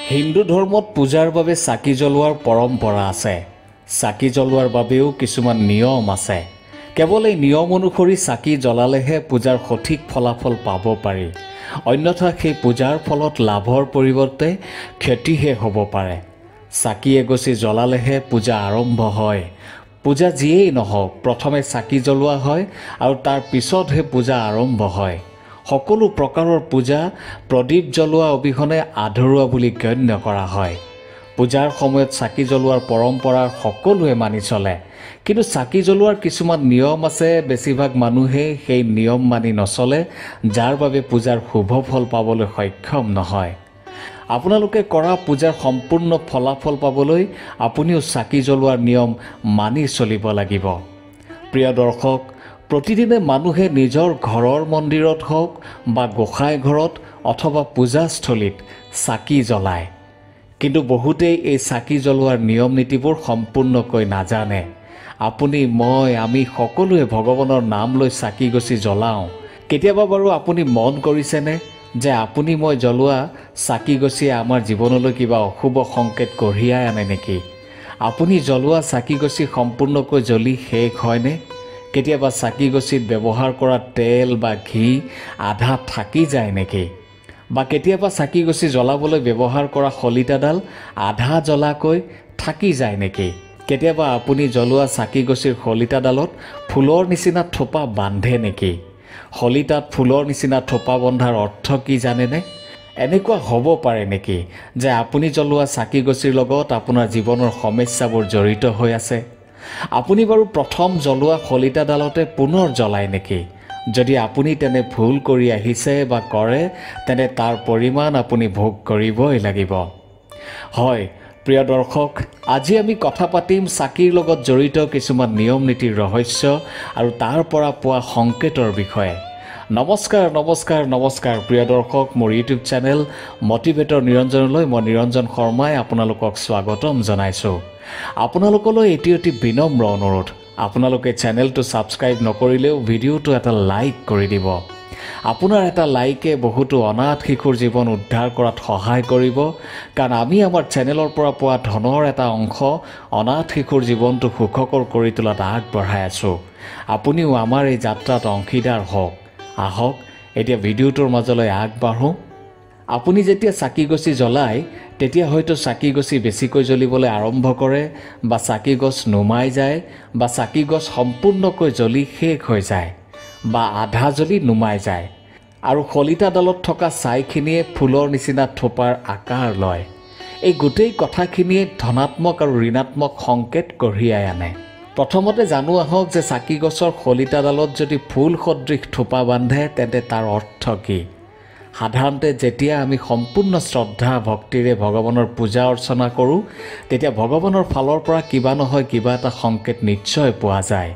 হিন্দু ধৰ্মত পূজাৰ বাবে চাকি জ্বলোৱাৰ পৰম্পৰা আছে। চাকি জ্বলোৱাৰ বাবেও কিছুমান নিয়ম আছে। কেৱল এই নিয়ম অনুসৰি চাকি জ্বলালেহে পূজাৰ সঠিক ফলাফল পাব পাৰি। অন্যথা সেই পূজাৰ ফলত লাভৰ পৰিৱৰ্তে ক্ষতিহে হ'ব পাৰে। চাকি এগছি জ্বলালেহে পূজা আৰম্ভ হয়। পূজা যিয়েই নহওক, প্ৰথমে চাকি জ্বলোৱা হয় আৰু তাৰ পিছতহে পূজা আৰম্ভ হয়। সকলো প্ৰকাৰৰ পূজা প্ৰদীপ জ্বলোৱা অবিহনে আধৰুৱা বুলি গণ্য কৰা হয়। পূজাৰ সময়ত চাকি জ্বলোৱাৰ পৰম্পৰা সকলোৱে মানি চলে, কিন্তু চাকি জ্বলোৱাৰ কিছুমান নিয়ম আছে। বেছিভাগ মানুহে সেই নিয়ম মানি নচলে, যাৰ বাবে পূজাৰ শুভ ফল পাবলৈ সক্ষম নহয়। আপোনালোকে কৰা পূজাৰ সম্পূৰ্ণ ফলাফল পাবলৈ আপুনিও চাকি জ্বলোৱাৰ নিয়ম মানি চলিব লাগিব। প্ৰিয় দৰ্শক, প্ৰতিদিনে মানুহে নিজৰ ঘৰৰ মন্দিৰত হওক বা গোসাঁই ঘৰত অথবা পূজাস্থলীত চাকি জ্বলায়। কিন্তু বহুতেই এই চাকি জ্বলোৱাৰ নিয়ম নীতিবোৰ সম্পূৰ্ণকৈ নাজানে। আপুনি, মই, আমি সকলোৱে ভগৱানৰ নাম লৈ চাকি গছি জ্বলাওঁ। কেতিয়াবা বাৰু আপুনি মন কৰিছেনে যে আপুনি মই জ্বলোৱা চাকি গছিয়ে আমাৰ জীৱনলৈ কিবা অশুভ সংকেত কঢ়িয়াই আনে নেকি? আপুনি জ্বলোৱা চাকি গছি সম্পূৰ্ণকৈ জ্বলি শেষ হয়নে? কেতিয়াবা চাকি গছিত ব্যৱহাৰ কৰা তেল বা ঘি আধা থাকি যায় নেকি? বা কেতিয়াবা চাকি গছি জ্বলাবলৈ ব্যৱহাৰ কৰা শলিতাডাল আধা জ্বলাকৈ থাকি যায় নেকি? কেতিয়াবা আপুনি জ্বলোৱা চাকি গছিৰ শলিতাডালত ফুলৰ নিচিনা থোপা বান্ধে নেকি? শলিতাত ফুলৰ নিচিনা থোপা বন্ধাৰ অৰ্থ কি জানেনে? এনেকুৱা হ'ব পাৰে নেকি যে আপুনি জ্বলোৱা চাকি গছিৰ লগত আপোনাৰ জীৱনৰ সমস্যাবোৰ জড়িত হৈ আছে? আপুনি বাৰু প্ৰথম জ্বলোৱা শলিতাডালতে পুনৰ জ্বলায় নেকি? যদি আপুনি তেনে ভুল কৰি আহিছে বা কৰে, তেনে তাৰ পৰিমাণ আপুনি ভোগ কৰিবই লাগিব। হয় প্ৰিয় দৰ্শক, আজি আমি কথা পাতিম চাকিৰ লগত জড়িত কিছুমান নিয়ম নীতিৰ ৰহস্য আৰু তাৰ পৰা পোৱা সংকেতৰ বিষয়ে। নমস্কাৰ নমস্কাৰ নমস্কাৰ প্ৰিয় দৰ্শক, মোৰ ইউটিউব চেনেল মটিভেটৰ নিৰঞ্জনলৈ মই নিৰঞ্জন শৰ্মাই আপোনালোকক স্বাগতম জনাইছোঁ। আপোনালোকলৈ এটি অতি বিনম্ৰ অনুৰোধ, আপোনালোকে চেনেলটো ছাবস্ক্ৰাইব নকৰিলেও ভিডিঅ'টো এটা লাইক কৰি দিব। আপোনাৰ এটা লাইকে বহুতো অনাথ শিশুৰ জীৱন উদ্ধাৰ কৰাত সহায় কৰিব, কাৰণ আমি আমাৰ চেনেলৰ পৰা পোৱা ধনৰ এটা অংশ অনাথ শিশুৰ জীৱনটো সুখকৰ কৰি তোলাত আগবঢ়াই আছোঁ। আপুনিও আমাৰ এই যাত্ৰাত অংশীদাৰ হওক। আহক এতিয়া ভিডিঅ'টোৰ মাজলৈ আগবাঢ়োঁ। আপুনি যেতিয়া চাকি গছি জ্বলায়, তেতিয়া হয়তো চাকি গছি বেছিকৈ জ্বলিবলৈ আৰম্ভ কৰে, বা চাকি গছ নুমাই যায়, বা চাকি গছ সম্পূৰ্ণকৈ জ্বলি শেষ হৈ যায়, বা আধা জ্বলি নুমাই যায়, আৰু শলিতাডালত থকা ছাইখিনিয়ে ফুলৰ নিচিনা থোপাৰ আকাৰ লয়। এই গোটেই কথাখিনিয়ে ধনাত্মক আৰু ঋণাত্মক সংকেত কঢ়িয়াই আনে। প্ৰথমতে জানো আহক যে চাকি গছৰ শলিতাডালত যদি ফুল সদৃশ থোপা বান্ধে, তেন্তে তাৰ অৰ্থ কি? সাধাৰণতে যেতিয়া আমি সম্পূৰ্ণ শ্ৰদ্ধা ভক্তিৰে ভগৱানৰ পূজা অৰ্চনা কৰোঁ, তেতিয়া ভগৱানৰ ফালৰ পৰা কিবা নহয় কিবা এটা সংকেত নিশ্চয় পোৱা যায়।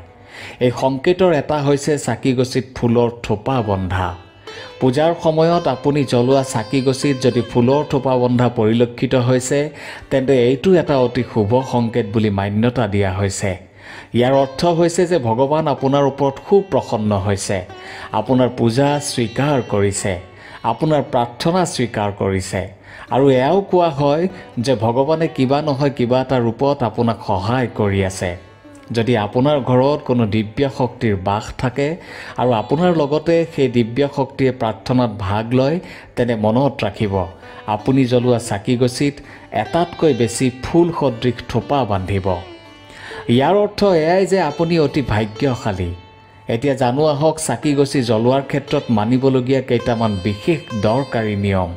এই সংকেতৰ এটা হৈছে চাকি গছিত ফুলৰ থোপা বন্ধা। পূজাৰ সময়ত আপুনি জ্বলোৱা চাকি গছিত যদি ফুলৰ থোপা বন্ধা পৰিলক্ষিত হৈছে, তেন্তে এইটো এটা অতি শুভ সংকেত বুলি মান্যতা দিয়া হৈছে। ইয়াৰ অৰ্থ হৈছে যে ভগৱান আপোনাৰ ওপৰত খুব প্ৰসন্ন হৈছে, আপোনাৰ পূজা স্বীকাৰ কৰিছে, আপোনাৰ প্ৰাৰ্থনা স্বীকাৰ কৰিছে। আৰু এয়াও কোৱা হয় যে ভগৱানে কিবা নহয় কিবা এটা ৰূপত আপোনাক সহায় কৰি আছে। যদি আপোনাৰ ঘৰত কোনো দিব্য শক্তিৰ বাস থাকে আৰু আপোনাৰ লগতে সেই দিব্য শক্তিয়ে প্ৰাৰ্থনাত ভাগ লয়, তেনে মনত ৰাখিব, আপুনি জ্বলোৱা চাকি গছিত এটাতকৈ বেছি ফুল সদৃশ থোপা বান্ধিব। ইয়াৰ অৰ্থ এয়াই যে আপুনি অতি ভাগ্যশালী। এতিয়া জানো আহক চাকি গছি জ্বলোৱাৰ ক্ষেত্ৰত মানিবলগীয়া কেইটামান বিশেষ দৰকাৰী নিয়ম।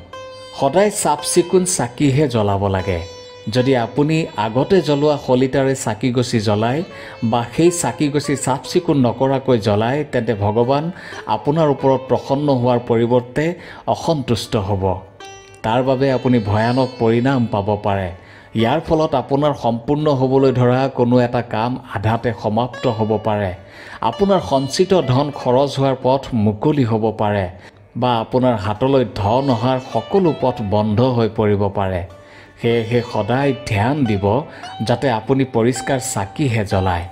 সদায় চাফ চিকুণ চাকিহে জ্বলাব লাগে। যদি আপুনি আগতে জ্বলোৱা শলিতাৰে চাকি গছি জ্বলায় বা সেই চাকি গছি চাফ চিকুণ নকৰাকৈ জ্বলায়, তেন্তে ভগৱান আপোনাৰ ওপৰত প্ৰসন্ন হোৱাৰ পৰিৱৰ্তে অসন্তুষ্ট হ'ব। তাৰ বাবে আপুনি ভয়ানক পৰিণাম পাব পাৰে। ইয়াৰ ফলত আপোনাৰ সম্পূৰ্ণ হ'বলৈ ধৰা কোনো এটা কাম আধাতে সমাপ্ত হ'ব পাৰে, আপোনাৰ সঞ্চিত ধন খৰচ হোৱাৰ পথ মুকলি হ'ব পাৰে, বা আপোনাৰ হাতলৈ ধন অহাৰ সকলো পথ বন্ধ হৈ পৰিব পাৰে। সেয়েহে সদায় ধ্যান দিব যাতে আপুনি পৰিষ্কাৰ চাকিহে জ্বলায়।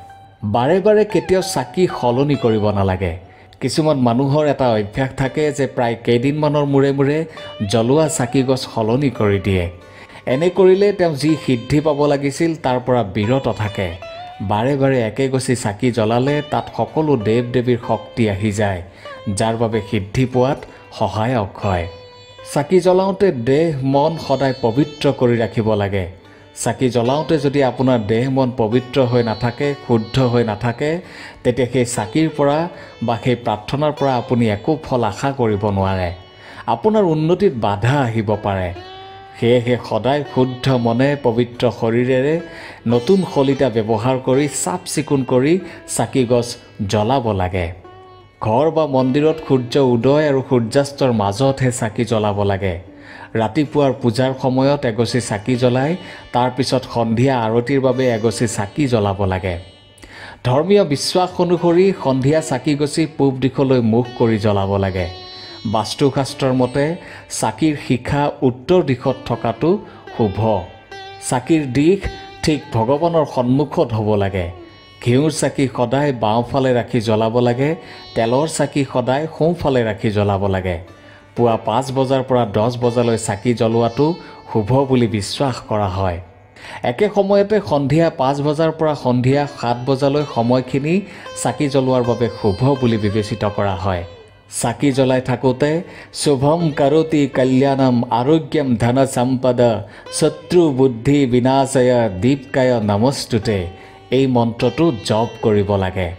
বাৰে বাৰে কেতিয়াও চাকি সলনি কৰিব নালাগে। কিছুমান মানুহৰ এটা অভ্যাস থাকে যে প্ৰায় কেইদিনমানৰ মূৰে মূৰে জ্বলোৱা চাকি গছ সলনি কৰি দিয়ে। এনে কৰিলে তেওঁ যি সিদ্ধি পাব লাগিছিল তাৰ পৰা বিৰত থাকে। বাৰে বাৰে একেগছি চাকি জ্বলালে তাত সকলো দেৱ দেৱীৰ শক্তি আহি যায়, যাৰ বাবে সিদ্ধি পোৱাত সহায়ক হয়। চাকি জ্বলাওঁতে দেহ মন সদায় পবিত্ৰ কৰি ৰাখিব লাগে। চাকি জ্বলাওঁতে যদি আপোনাৰ দেহ মন পবিত্ৰ হৈ নাথাকে, শুদ্ধ হৈ নাথাকে, তেতিয়া সেই চাকিৰ পৰা বা সেই প্ৰাৰ্থনাৰ পৰা আপুনি একো ফল আশা কৰিব নোৱাৰে। আপোনাৰ উন্নতিত বাধা আহিব পাৰে। সেয়েহে সদায় শুদ্ধ মনে পবিত্ৰ শৰীৰেৰে নতুন শলিতা ব্যৱহাৰ কৰি চাফ চিকুণ কৰি চাকি গছ জ্বলাব লাগে। ঘৰ বা মন্দিৰত সূৰ্য উদয় আৰু সূৰ্যাস্তৰ মাজতহে চাকি জ্বলাব লাগে। ৰাতিপুৱাৰ পূজাৰ সময়ত এগছি চাকি জ্বলাই তাৰ পিছত সন্ধিয়া আৰতিৰ বাবে এগছি চাকি জ্বলাব লাগে। ধৰ্মীয় বিশ্বাস অনুসৰি সন্ধিয়া চাকিগছি পূব দিশলৈ মুখ কৰি জ্বলাব লাগে। বাস্তুশাস্ত্ৰৰ মতে চাকিৰ শিখা উত্তৰ দিশত থকাটো শুভ। চাকিৰ দিশ ঠিক ভগৱানৰ সন্মুখত হ'ব লাগে। ঘিউৰ চাকি সদায় বাওঁফালে ৰাখি জ্বলাব লাগে। তেলৰ চাকি সদায় সোঁফালে ৰাখি জ্বলাব লাগে। পুৱা 5 বজাৰ পৰা 10 বজালৈ চাকি জ্বলোৱাটো শুভ বুলি বিশ্বাস কৰা হয়। একে সময়তে সন্ধিয়া 5 বজাৰ পৰা সন্ধিয়া 7 বজালৈ সময়খিনি চাকি জ্বলোৱাৰ বাবে শুভ বুলি বিবেচিত কৰা হয়। চাকি জ্বলাই থাকোঁতে শুভম কাৰোতি কল্যাণম আৰোগ্যম ধন সম্পদা শত্ৰু বুদ্ধি বিনাশয় দীপকায় নমস্তুতে এই মন্ত্ৰটো জপ কৰিব লাগে।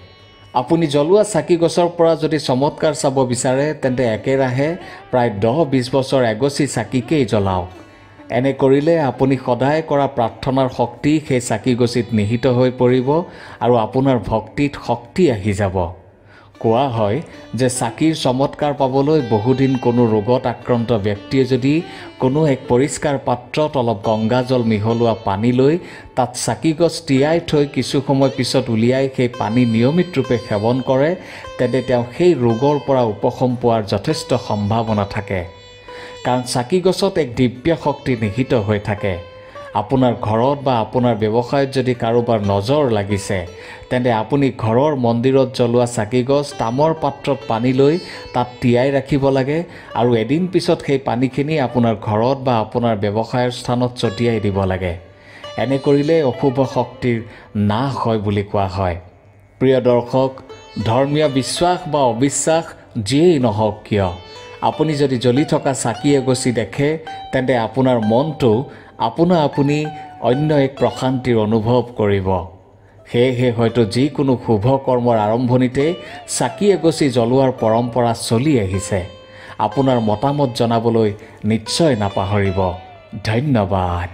আপুনি জ্বলোৱা চাকি গছৰ পৰা যদি চমৎকাৰ চাব বিচাৰে তেন্তে একেৰাহে প্ৰায় 10-20 বছৰ এগছি চাকিকেই জ্বলাওক। এনে কৰিলে আপুনি সদায় কৰা প্ৰাৰ্থনাৰ শক্তি সেই চাকিগছিত নিহিত হৈ পৰিব আৰু আপোনাৰ ভক্তিত শক্তি আহি যাব। কোৱা হয় যে চাকিৰ চমৎকাৰ পাবলৈ বহুদিন কোনো ৰোগত আক্ৰান্ত ব্যক্তিয়ে যদি কোনো এক পৰিষ্কাৰ পাত্ৰত অলপ গংগাজল মিহলোৱা পানী লৈ তাত চাকিগছ তিয়াই থৈ কিছু সময় পিছত উলিয়াই সেই পানী নিয়মিত ৰূপে সেৱন কৰে, তেন্তে তেওঁ সেই ৰোগৰ পৰা উপশম পোৱাৰ যথেষ্ট সম্ভাৱনা থাকে। কাৰণ চাকিগছত এক দিব্য শক্তি নিহিত হৈ থাকে। আপোনাৰ ঘৰত বা আপোনাৰ ব্যৱসায়ত যদি কাৰোবাৰ নজৰ লাগিছে, তেন্তে আপুনি ঘৰৰ মন্দিৰত জ্বলোৱা চাকিগছ তামৰ পাত্ৰত পানী লৈ তাত তিয়াই ৰাখিব লাগে আৰু এদিন পিছত সেই পানীখিনি আপোনাৰ ঘৰত বা আপোনাৰ ব্যৱসায়ৰ স্থানত ছটিয়াই দিব লাগে। এনে কৰিলে অশুভ শক্তিৰ নাশ হয় বুলি কোৱা হয়। প্ৰিয় দৰ্শক, ধৰ্মীয় বিশ্বাস বা অবিশ্বাস যিয়েই নহওক কিয়, আপুনি যদি জ্বলি থকা চাকি এগছি দেখে তেন্তে আপোনাৰ মনটো আপোনা আপুনি অন্য এক প্ৰশান্তিৰ অনুভৱ কৰিব। সেয়েহে হয়তো যিকোনো শুভ কৰ্মৰ আৰম্ভণিতে চাকি এগছি জ্বলোৱাৰ পৰম্পৰা চলি আহিছে। আপোনাৰ মতামত জনাবলৈ নিশ্চয় নাপাহৰিব। ধন্যবাদ।